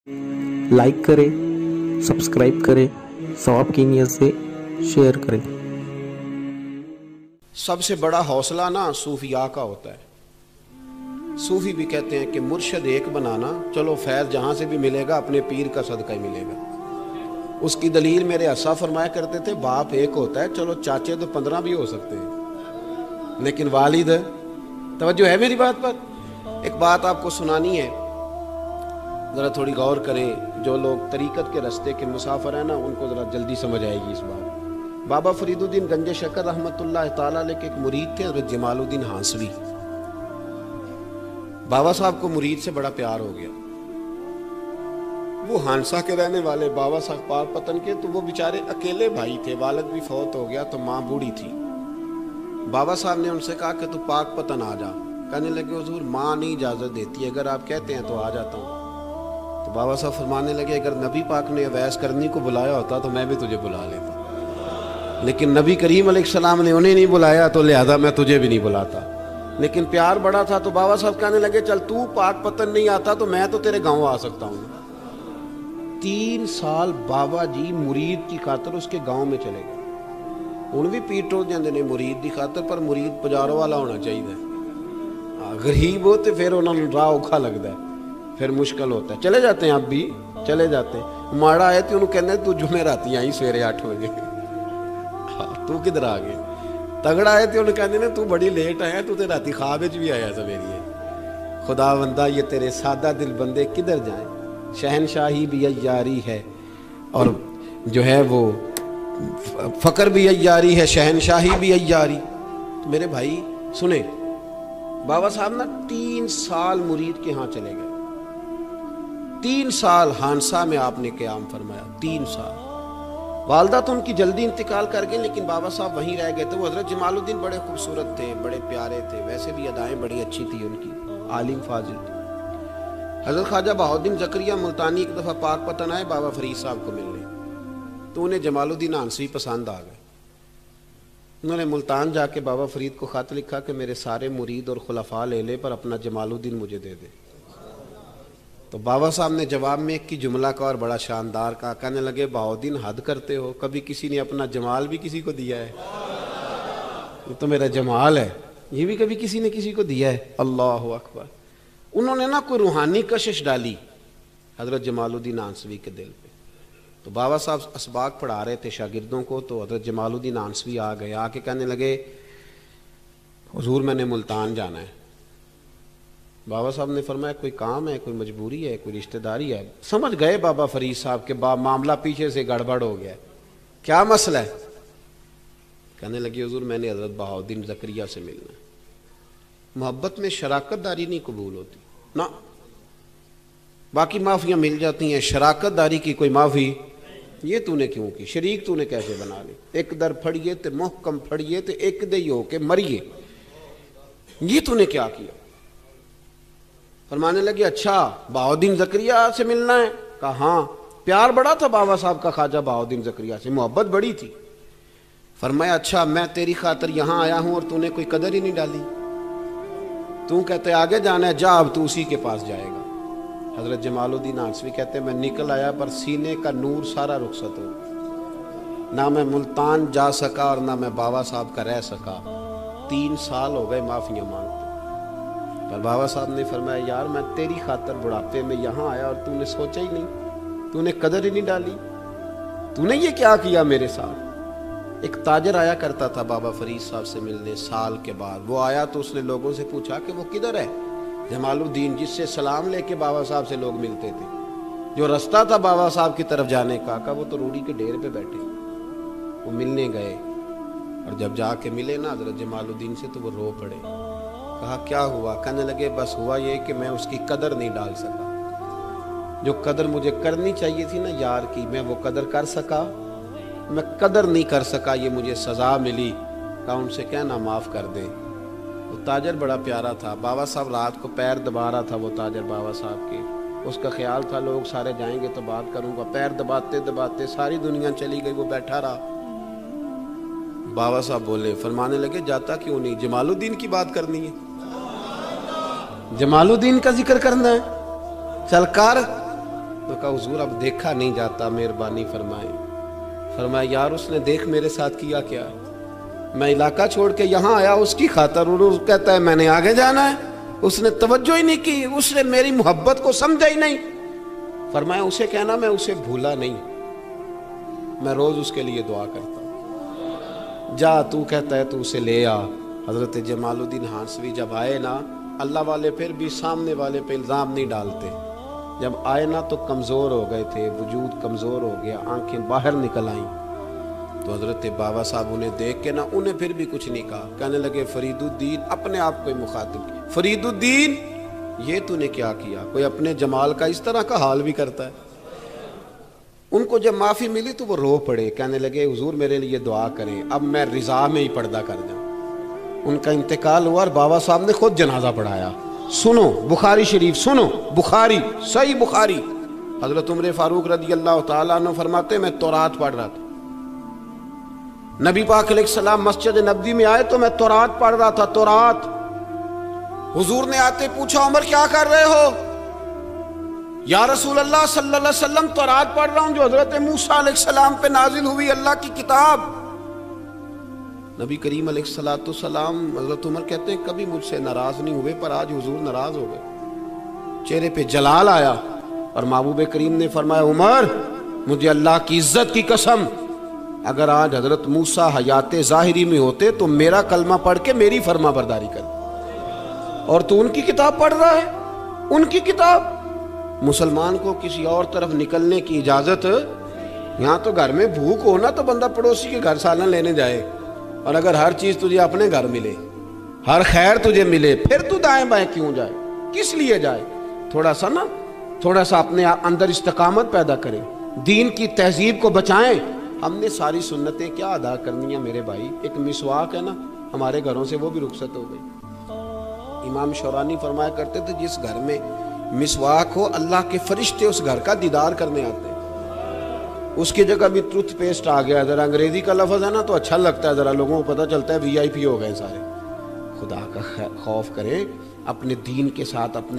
Like करें, subscribe करें, सवाब की नीयत से शेयर करें। सबसे बड़ा हौसला ना सूफिया का होता है। सूफी भी कहते हैं कि मुर्शद एक बनाना, चलो फैज़ जहाँ से भी मिलेगा अपने पीर का सदका ही मिलेगा। उसकी दलील मेरे अस्सा फरमाया करते थे, बाप एक होता है, चलो चाचे तो 15 भी हो सकते हैं, लेकिन वालिद, तवज्जो है मेरी बात पर? एक बात आपको सुनानी है, ज़रा थोड़ी गौर करें। जो लोग तरीक़त के रास्ते के मुसाफिर हैं ना, उनको ज़रा जल्दी समझ आएगी इस बात। बाबा फरीदुद्दीन गंज शक्कर रहमतुल्लाह ताला अलैह के एक मुरीद थे, हज़रत जमालुद्दीन हांसवी। बाबा साहब को मुरीद से बड़ा प्यार हो गया। वो हांसा के रहने वाले बाबा साहब पाक पतन के, तो वो बेचारे अकेले भाई थे, वालिद भी फौत हो गया, तो माँ बूढ़ी थी। बाबा साहब ने उनसे कहा कि तू पाक पतन आ जा। कहने लगे हुजूर माँ नहीं इजाज़त देती, अगर आप कहते हैं तो आ जाता हूँ। तो बाबा साहब फरमाने लगे, अगर नबी पाक ने अवैस करनी को बुलाया होता तो मैं भी तुझे बुला लेता, लेकिन नबी करीम अलैहिस्सलाम ने उन्हें नहीं बुलाया, तो लिहाजा मैं तुझे भी नहीं बुलाता। लेकिन प्यार बड़ा था, तो बाबा साहब कहने लगे, चल तू पाक पतन नहीं आता तो मैं तो तेरे गाँव आ सकता हूँ। 3 साल बाबा जी मुरीद की खातर उसके गाँव में चले गए। ਹੁਣ भी पीर टोल जाते हैं मुरीद की खातर, पर मुरीद पुजारों वाला होना चाहिए। गरीब हो तो फिर उन्होंने राह औखा लगता है, फिर मुश्किल होता है। चले जाते हैं, आप भी चले जाते हैं। माड़ा आए तो उन्होंने कहना तू जुमे राती आई सवेरे 8 बजे, तू किधर आ गए। तगड़ा है तो उन्होंने कहते ना तू बड़ी लेट आया, तू तो राती ख्वाब में भी आया सवेरे। खुदा बंदा ये तेरे सादा दिल बंदे किधर जाए, शहनशाही भी अय्यारी है और जो है वो फ़क्र भी अय्यारी है, शहनशाही भी अय्यारी। तो मेरे भाई सुने, बाबा साहब ना 3 साल मुरीद के यहाँ चले गए। 3 साल हांसा में आपने क़याम फरमाया। 3 साल। वालदा तो उनकी जल्दी इंतकाल कर गए, लेकिन बाबा साहब वहीं रह गए थे। वो हज़रत जमालुद्दीन बड़े खूबसूरत थे, बड़े प्यारे थे, वैसे भी अदाएँ बड़ी अच्छी थी उनकी, आलिम फाजिल थे। हज़रत ख्वाजा बहाउद्दीन ज़करिया मुल्तानी एक दफ़ा पाक पतन आए बाबा फरीद साहब को मिलने, तो उन्हें जमालुद्दीन हांसवी पसंद आ गए। उन्होंने मुल्तान जाके बाबा फरीद को ख़त लिखा कि मेरे सारे मुरीद और खुलफा ले ले, पर अपना जमालुद्दीन मुझे दे दे। तो बाबा साहब ने जवाब में एक की जुमला का और बड़ा शानदार कहा। कहने लगे, बहाउद्दीन हद करते हो, कभी किसी ने अपना जमाल भी किसी को दिया है? ये तो मेरा जमाल है, ये भी कभी किसी ने किसी को दिया है? अल्लाह अकबर। उन्होंने ना कोई रूहानी कशिश डाली हज़रत जमालुद्दीन हांसवी के दिल पे। तो बाबा साहब असबाक पढ़ा रहे थे शागिर्दों को, तो हज़रत जमालुद्दीन हांसवी आ गए। आके कहने लगे, हुजूर मैंने मुल्तान जाना है। बाबा साहब ने फरमाया, कोई काम है, कोई मजबूरी है, कोई रिश्तेदारी है? समझ गए बाबा फरीद साहब के मामला पीछे से गड़बड़ हो गया, क्या मसला है? कहने लगे, हुजूर मैंने हज़रत बहाउद्दीन ज़करिया से मिलना है। मोहब्बत में शराकत दारी नहीं कबूल होती ना, बाकी माफ़ियाँ मिल जाती हैं, शराकत दारी की कोई माफ़ी ये तूने क्यों की? शरीक तूने कैसे बना ली? एक दर फड़िए तो मोहकम फड़िए तो एक दे हो के मरिए, ये तूने क्या किया? फरमाने लगे, अच्छा बहाउद्दीन ज़करिया से मिलना है? कहा हाँ। प्यार बड़ा था बाबा साहब का ख्वाजा बहाउद्दीन ज़करिया से, मोहब्बत बड़ी थी। फरमाया, अच्छा मैं तेरी खातर यहाँ आया हूँ और तूने कोई कदर ही नहीं डाली। तू कहते आगे जाना है, जा अब तू उसी के पास जाएगा। हज़रत जमालुद्दीन हांसवी कहते हैं, मैं निकल आया पर सीने का नूर सारा रुखसत हो, ना मैं मुल्तान जा सका और ना मैं बाबा साहब का रह सका। 3 साल हो गए माफ़ियाँ मांगते, पर बाबा साहब ने फरमाया, यार मैं तेरी खातर बुढ़ापे में यहाँ आया और तूने सोचा ही नहीं, तूने कदर ही नहीं डाली, तूने ये क्या किया मेरे साथ? एक ताजर आया करता था बाबा फरीद साहब से मिलने साल के बाद। वो आया तो उसने लोगों से पूछा कि वो किधर है जमालुद्दीन, जिससे सलाम लेके बाबा साहब से लोग मिलते थे, जो रास्ता था बाबा साहब की तरफ जाने का। वो तो रूढ़ी के ढेर पे बैठे। वो मिलने गए और जब जाके मिले ना हज़रत जमालुद्दीन से, तो वो रो पड़े। कहा क्या हुआ? कहने लगे, बस हुआ ये कि मैं उसकी कदर नहीं डाल सका, जो कदर मुझे करनी चाहिए थी ना यार की, मैं वो कदर कर सका, मैं कदर नहीं कर सका, ये मुझे सज़ा मिली। कहा उनसे कहना माफ़ कर दे। वो ताजर बड़ा प्यारा था। बाबा साहब रात को पैर दबा रहा था, वो ताजर बाबा साहब के। उसका ख्याल था लोग सारे जाएंगे तो बात करूंगा। पैर दबाते दबाते सारी दुनिया चली गई, वो बैठा रहा। बाबा साहब बोले, फरमाने लगे, जाता क्यों नहीं? जमालुद्दीन की बात करनी है, जमालुद्दीन का जिक्र करना है, चल कर। تو کہا حضور اب دیکھا نہیں جاتا، مہربانی فرمائیں۔ فرمایا یار اس نے دیکھ میرے ساتھ کیا کیا ہے، میں علاقہ چھوڑ کے یہاں آیا اس کی خاطر، اور کہتا ہے میں نے آگے جانا ہے، اس نے توجہ ہی نہیں کی، اس نے میری محبت کو سمجھا ہی نہیں۔ فرمایا اسے کہنا میں اسے بھولا نہیں، میں روز اس کے لیے دعا کرتا ہوں۔ جا تو کہتا ہے تو اسے لے آ۔ حضرت جمال الدین ہانسوی جب آئے نا، اللہ والے پھر بھی سامنے والے پہ الزام نہیں ڈالتے، جب آئے نا تو کمزور ہو گئے تھے، وجود کمزور ہو گیا، آنکھیں باہر نکل آئیں، تو حضرت بابا صاحب انہیں دیکھ کے نا انہیں پھر بھی کچھ نہیں کہا، کہنے لگے فرید الدین، اپنے آپ کو مخاطب کیا، فرید الدین یہ تو نے کیا کیا؟ کوئی اپنے جمال کا اس طرح کا حال بھی کرتا ہے؟ ان کو جب معافی ملی تو وہ رو پڑے، کہنے لگے حضور میرے لیے دعا کریں، اب میں رضا میں ہی پردہ کر جاؤں۔ ان کا انتقال ہوا اور بابا صاحب نے خود جنازہ پڑھایا۔ سنو بخاری شریف، سنو بخاری، صحیح بخاری، حضرت عمر فاروق رضی اللہ تعالیٰ عنہ فرماتے میں تورات پڑھ رہا تھا، نبی پاک علیہ السلام مسجد نبوی میں آئے تو میں تورات پڑھ رہا تھا، تورات۔ حضور نے آتے پوچھا عمر کیا کر رہے ہو؟ یا رسول اللہ صلی اللہ علیہ وسلم تورات پڑھ رہا ہوں جو حضرت موسیٰ علیہ السلام پہ نازل ہوئی، اللہ کی کتاب۔ نبی کریم علیہ السلام، حضرت عمر کہتے ہیں کبھی مجھ سے ناراض نہیں ہوئے، پر آج حضور ناراض ہو گئے، چہرے پہ جلال آیا، اور محبوب کریم نے فرمایا عمر مجھے اللہ کی عزت کی قسم، اگر آج حضرت موسیٰ حیات ظاہری میں ہوتے تو میرا کلمہ پڑھ کے میری فرما برداری کر، اور تو ان کی کتاب پڑھ رہا ہے، ان کی کتاب۔ مسلمان کو کسی اور طرف نکلنے کی اجازت، یہاں تو گھر میں بھوک ہو نا تو بندہ پڑوسی کے گھر سالن لینے جائے، اور اگر ہر چیز تجھے اپنے گھر ملے، ہر خیر تجھے ملے، پھر تو دائیں بائیں کیوں جائے؟ کس لیے جائے؟ تھوڑا سا اپنے اندر استقامت پیدا کریں، دین کی تہذیب کو بچائیں۔ ہم نے ساری سنتیں کیا ادا کرنی ہیں میرے بھائی؟ ایک مسواک ہے نا ہمارے گھروں سے وہ بھی رخصت ہو گئی۔ امام شورانی فرمایا کرتے تھے جس گھر میں مسواک ہو اللہ کے فرشتے اس گھر کا دیدار کرنے آتے ہیں۔ اس کی جگہ بھی ٹوتھ پیسٹ آ گیا، ذرا انگریزی کا لفظ ہے نا تو اچھا لگتا ہے، ذرا لوگوں کو پتہ چلتا ہے VIP ہو گئے سارے۔ خدا کا خوف کریں، اپنے دین کے ساتھ اپنے